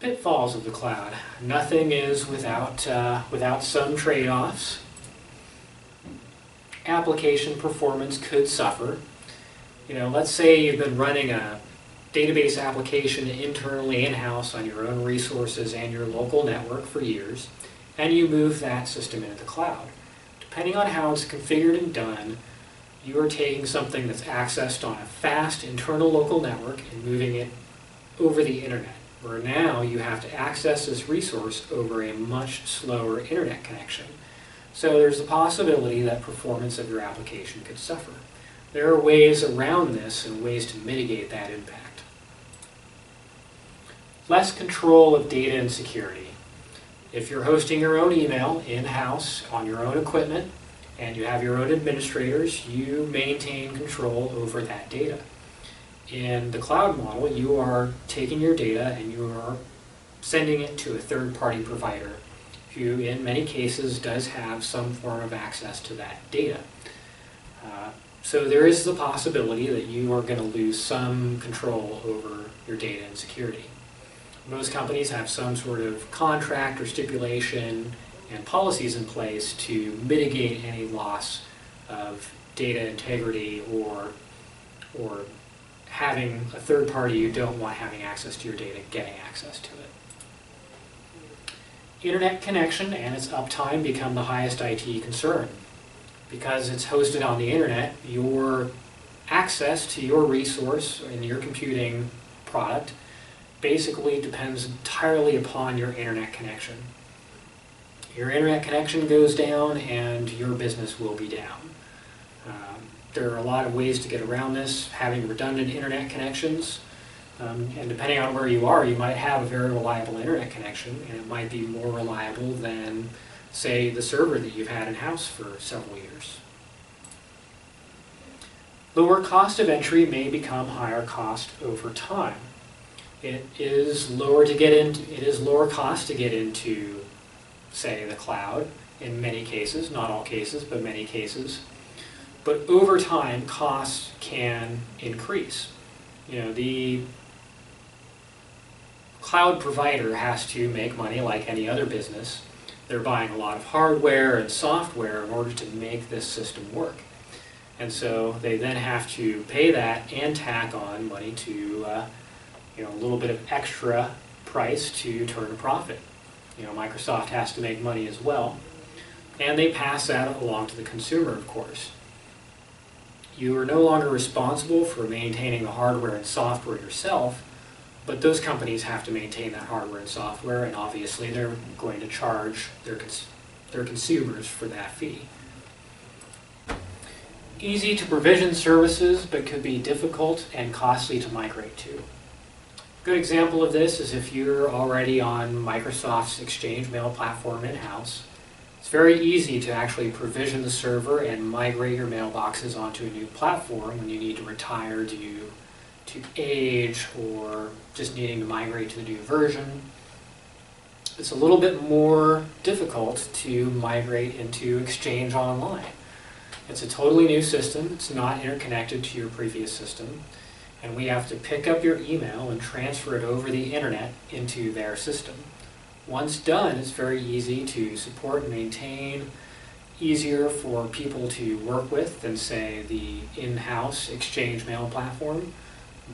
Pitfalls of the cloud. Nothing is without some trade-offs. Application performance could suffer. Let's say you've been running a database application internally in-house on your own resources and your local network for years, and you move that system into the cloud. Depending on how it's configured and done, you are taking something that's accessed on a fast internal local network and moving it over the internet, where now you have to access this resource over a much slower internet connection. So there's the possibility that performance of your application could suffer. There are ways around this and ways to mitigate that impact. Less control of data and security. If you're hosting your own email in-house on your own equipment and you have your own administrators, you maintain control over that data. In the cloud model, you are taking your data and you are sending it to a third-party provider who, in many cases, does have some form of access to that data. So there is the possibility that you are going to lose some control over your data and security. Most companies have some sort of contract or stipulation and policies in place to mitigate any loss of data integrity or having a third party you don't want having access to your data getting access to it. Internet connection and its uptime become the highest IT concern. Because it's hosted on the internet, your access to your resource and your computing product basically depends entirely upon your internet connection. Your internet connection goes down and your business will be down. There are a lot of ways to get around this, having redundant internet connections. And depending on where you are, you might have a very reliable internet connection, and it might be more reliable than, say, the server that you've had in-house for several years. Lower cost of entry may become higher cost over time. It is lower cost to get into, say, the cloud in many cases, not all cases, but many cases. But over time, costs can increase. The cloud provider has to make money like any other business. They're buying a lot of hardware and software in order to make this system work. And so they then have to pay that and tack on money to a little bit of extra price to turn a profit. Microsoft has to make money as well. And they pass that along to the consumer, of course. You are no longer responsible for maintaining the hardware and software yourself, but those companies have to maintain that hardware and software, and obviously they're going to charge their consumers for that fee. Easy to provision services, but could be difficult and costly to migrate to. A good example of this is if you're already on Microsoft's Exchange mail platform in-house. It's very easy to actually provision the server and migrate your mailboxes onto a new platform when you need to retire due to age or just needing to migrate to the new version. It's a little bit more difficult to migrate into Exchange Online. It's a totally new system. It's not interconnected to your previous system. And we have to pick up your email and transfer it over the internet into their system. Once done, it's very easy to support and maintain, easier for people to work with than, say, the in-house Exchange mail platform,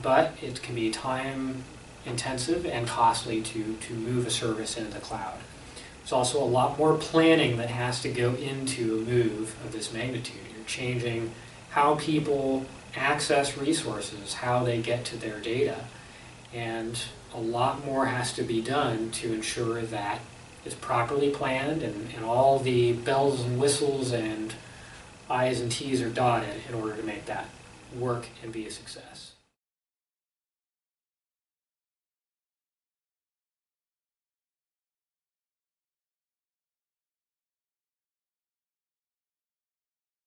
but it can be time intensive and costly to move a service into the cloud. There's also a lot more planning that has to go into a move of this magnitude. You're changing how people access resources, how they get to their data, and a lot more has to be done to ensure that it's properly planned and all the bells and whistles and I's and T's are dotted in order to make that work and be a success.